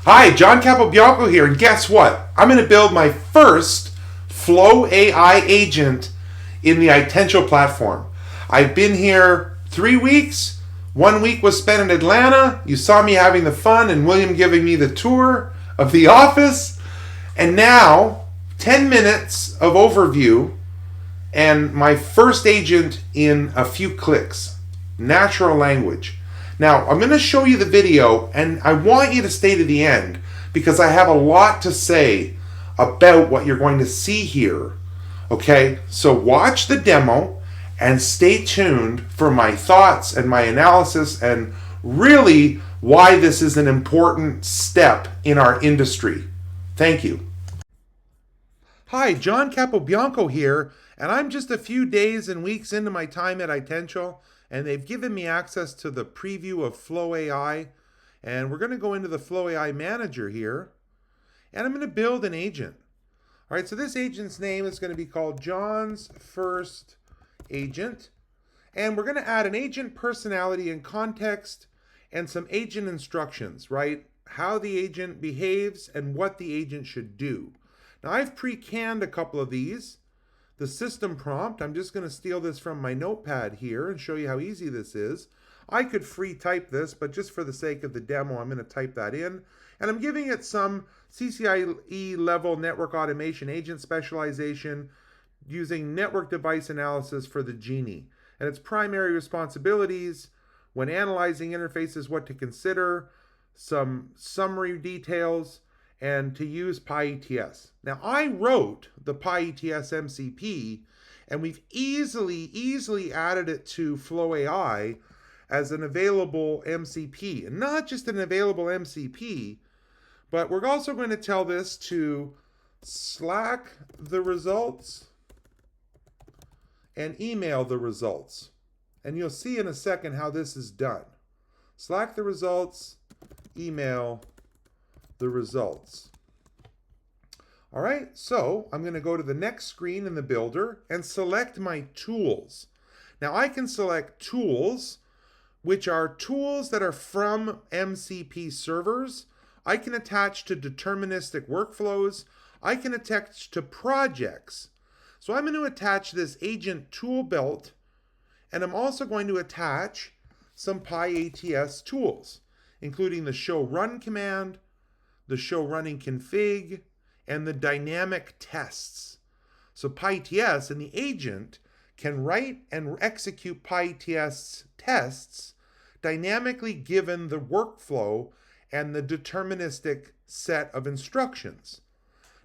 Hi, John Capobianco here, and guess what? I'm going to build my first FlowAI agent in the Itential platform. I've been here 3 weeks. 1 week was spent in Atlanta. You saw me having the fun and William giving me the tour of the office. And now, 10 minutes of overview and my first agent in a few clicks. Natural language. Now, I'm going to show you the video, and I want you to stay to the end because I have a lot to say about what you're going to see here. Okay? So watch the demo and stay tuned for my thoughts and my analysis and really why this is an important step in our industry. Thank you. Hi, John Capobianco here, and I'm just a few days and weeks into my time at Itential, and they've given me access to the preview of FlowAI, and we're going to go into the FlowAI manager here, and I'm going to build an agent. All right, so this agent's name is going to be called John's First Agent, and we're going to add an agent personality and context and some agent instructions, right? How the agent behaves and what the agent should do. Now, I've pre-canned a couple of these. The system prompt, I'm just going to steal this from my notepad here and show you how easy this is. I could free type this, but just for the sake of the demo, I'm going to type that in. And I'm giving it some CCIE level network automation agent specialization using network device analysis for the Genie. And its primary responsibilities when analyzing interfaces, what to consider, some summary details, and to use PyETS. Now, I wrote the PyETS MCP, and we've easily added it to FlowAI as an available MCP. And not just an available MCP, but we're also going to tell this to Slack the results and email the results. And you'll see in a second how this is done. Slack the results, email the results. All right, so I'm going to go to the next screen in the builder and select my tools. Now I can select tools, which are tools that are from MCP servers. I can attach to deterministic workflows. I can attach to projects. So I'm going to attach this agent tool belt, and I'm also going to attach some PyETS tools, including the show run command, the show running config, and the dynamic tests. So PyETS and the agent can write and execute PyETS tests dynamically given the workflow and the deterministic set of instructions.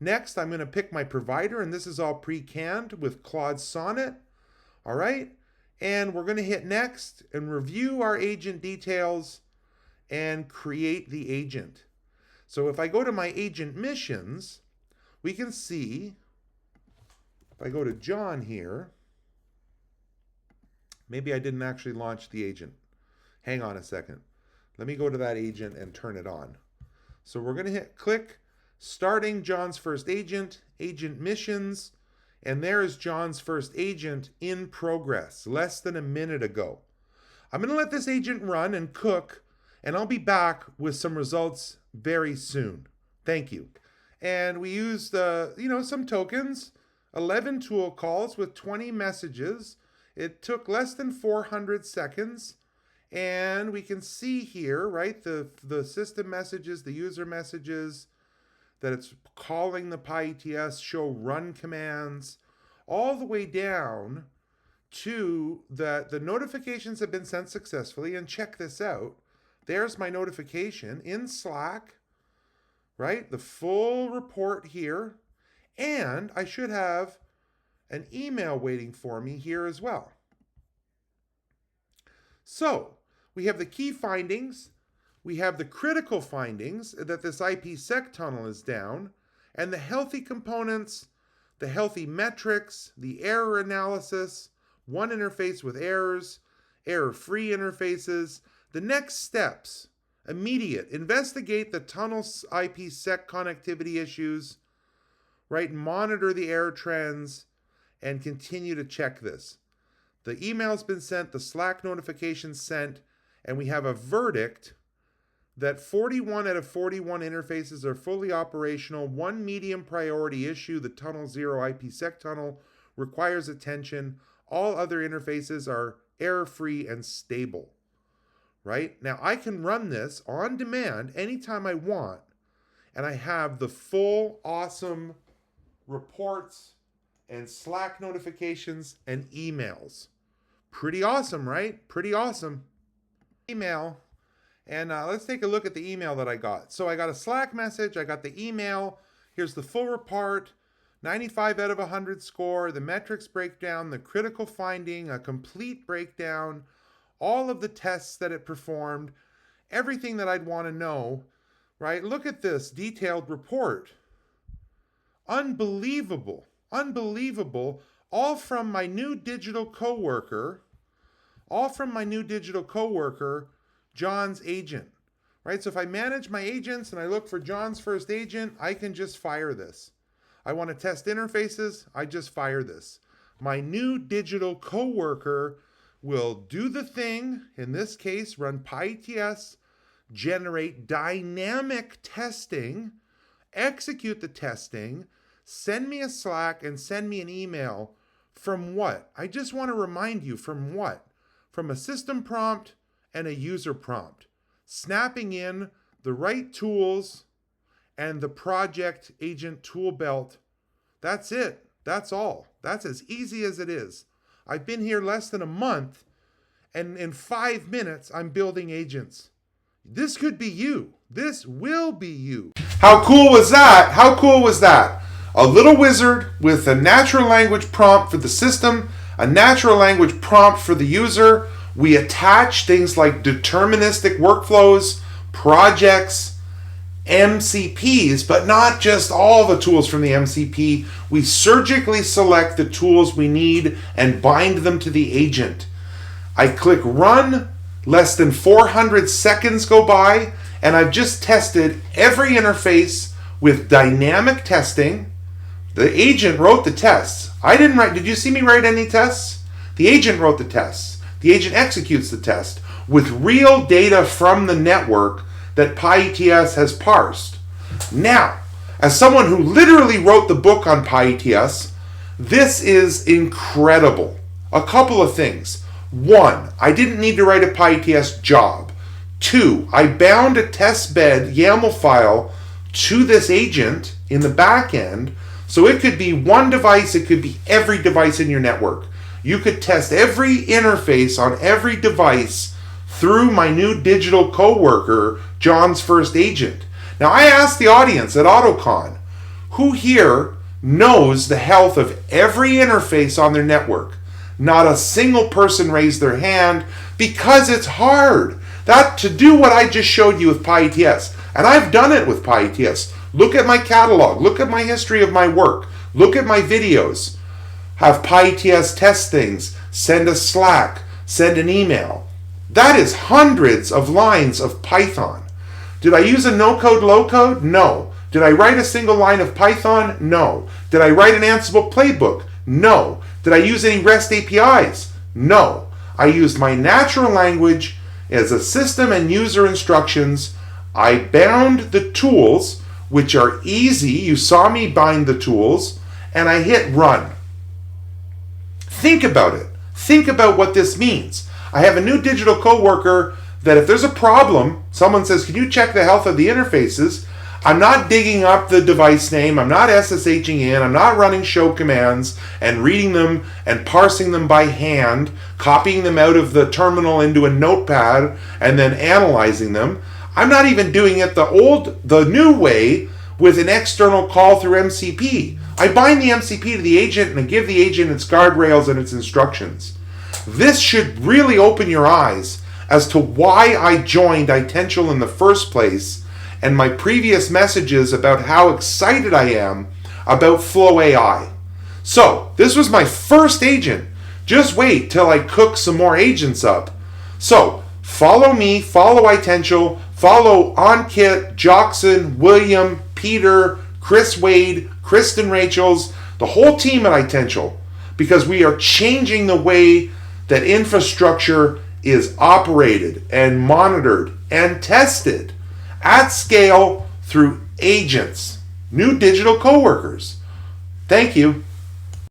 Next, I'm going to pick my provider, and this is all pre-canned with Claude Sonnet. All right, and we're going to hit next and review our agent details and create the agent. So if I go to my agent missions, we can see, if I go to John here, maybe I didn't actually launch the agent. Hang on a second. Let me go to that agent and turn it on. So we're going to hit click, starting John's first agent, agent missions, and there is John's first agent in progress, less than a minute ago. I'm going to let this agent run and cook, and I'll be back with some results very soon. Thank you. And we used, some tokens, 11 tool calls with 20 messages. It took less than 400 seconds. And we can see here, right, the system messages, the user messages, that it's calling the PyETS show run commands, all the way down to the notifications have been sent successfully. And check this out. There's my notification in Slack, right? The full report here. And I should have an email waiting for me here as well. So we have the key findings. We have the critical findings that this IPsec tunnel is down, and the healthy components, the healthy metrics, the error analysis, one interface with errors, error-free interfaces. The next steps, immediate, investigate the tunnel's IPsec connectivity issues, right? Monitor the error trends and continue to check this. The email's been sent, the Slack notification sent, and we have a verdict that 41 out of 41 interfaces are fully operational. One medium priority issue, the Tunnel 0 IPsec tunnel, requires attention. All other interfaces are error-free and stable. Right? Now, I can run this on demand anytime I want, and I have the full awesome reports and Slack notifications and emails. Pretty awesome, right? Pretty awesome. Email. And let's take a look at the email that I got. So I got a Slack message. I got the email. Here's the full report. 95 out of 100 score. The metrics breakdown. The critical finding. A complete breakdown. All of the tests that it performed. Everything that I'd want to know. Right? Look at this detailed report. Unbelievable. Unbelievable. All from my new digital coworker. John's agent, right? So if I manage my agents and I look for John's first agent, I can just fire this. I want to test interfaces, I just fire this. My new digital coworker will do the thing, in this case, run PyETS, generate dynamic testing, execute the testing, send me a Slack and send me an email from what? I just want to remind you, from what? From a system prompt and a user prompt, snapping in the right tools and the project agent tool belt. That's it. That's all. That's as easy as it is. I've been here less than a month, and in 5 minutes, I'm building agents. This could be you. This will be you. How cool was that? How cool was that? A little wizard with a natural language prompt for the system, a natural language prompt for the user. We attach things like deterministic workflows, projects, MCPs, but not just all the tools from the MCP. We surgically select the tools we need and bind them to the agent. I click run, less than 400 seconds go by, and I've just tested every interface with dynamic testing. The agent wrote the tests. I didn't write. Did you see me write any tests? The agent wrote the tests. The agent executes the test with real data from the network that PyETS has parsed. Now, as someone who literally wrote the book on PyETS, this is incredible. A couple of things. One, I didn't need to write a PyETS job. Two, I bound a testbed YAML file to this agent in the back end, so it could be one device, it could be every device in your network. You could test every interface on every device through my new digital coworker, John's first agent. Now, I asked the audience at AutoCon, who here knows the health of every interface on their network? Not a single person raised their hand, because it's hard. That to do what I just showed you with PyETS, and I've done it with PyETS. Look at my catalog, look at my history of my work, look at my videos. Have PyETS test things, send a Slack, send an email. That is hundreds of lines of Python. Did I use a no-code, low-code? No. Did I write a single line of Python? No. Did I write an Ansible playbook? No. Did I use any REST APIs? No. I used my natural language as a system and user instructions. I bound the tools, which are easy. You saw me bind the tools, and I hit run. Think about it. Think about what this means. I have a new digital coworker that if there's a problem, someone says, can you check the health of the interfaces? I'm not digging up the device name. I'm not SSHing in. I'm not running show commands and reading them and parsing them by hand, copying them out of the terminal into a notepad and then analyzing them. I'm not even doing it the new way with an external call through MCP. I bind the MCP to the agent and I give the agent its guardrails and its instructions. This should really open your eyes as to why I joined Itential in the first place, and my previous messages about how excited I am about FlowAI. So, this was my first agent. Just wait till I cook some more agents up. So, follow me, follow Itential, follow Ankit, Joxon, William, Peter, Chris Wade, Kristen Rachels, the whole team at Itential, because we are changing the way that infrastructure is operated and monitored and tested. at scale through agents, new digital coworkers. Thank you.